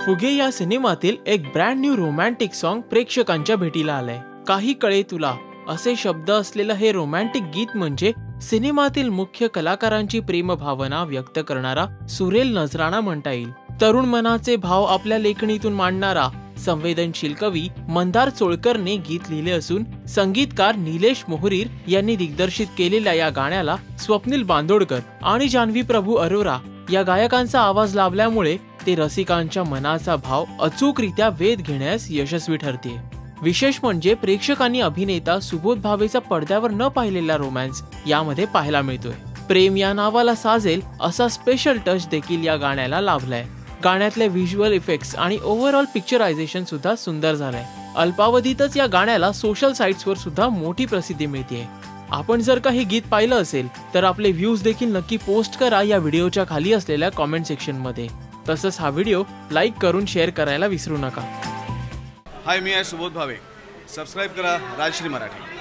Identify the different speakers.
Speaker 1: फुगे या सिनेमातील एक ब्रँड न्यू रोमॅन्टिक सॉन्ग प्रेक्षकांच्या भेटीला आलंय। काही कळे तुला असे शब्द असलेलं हे रोमॅन्टिक गीत म्हणजे सिनेमातील मुख्य कलाकारांची प्रेम भावना व्यक्त करणारा सुरेल नजराणा म्हणता येईल। तरुण मनाचे भाव आपल्या लेखणीतून मांडणारा संवेदनशील कवी मंदार चोळकरने गीत लिहिले असून संगीतकार निलेश मोहरीर यांनी दिग्दर्शित केलेल्या या गाण्याला स्वप्नील बांदोडकर आणि जान्हवी प्रभू अरोरा या गायकांचा आवाज लाभल्यामुळे ते रसिकांच्या मनाचा भाव अचूकरित्या वेध घेण्यास यशस्वी ठरते। विशेष म्हणजे प्रेक्षकांनी अभिनेता सुबोध भावेचा पडद्यावर न पाहिलेला रोमॅन्स यामध्ये पाहायला मिळतोय। प्रेम या नावाला साजेल असा स्पेशल टच देखील या गाण्याला लाभलाय। गाण्यातले व्हिज्युअल इफेक्ट्स आणि ओव्हरऑल पिक्चरायझेशन सुद्धा सुंदर झालंय। अल्पावधीतच या गाण्याला सोशल साइट्सवर सुद्धा मोठी प्रसिद्धी मिळते। आपण जर का हे गीत पाहिलं असेल तर आपले व्ह्यूज देखील नक्की पोस्ट करा या व्हिडिओच्या खाली असलेल्या कमेंट सेक्शन मध्ये। तसंच हा व्हिडिओ लाईक करून शेअर करायला विसरू नका।
Speaker 2: हाय, मी आहे सुबोध भावे। सबस्क्राइब करा राजश्री मराठी।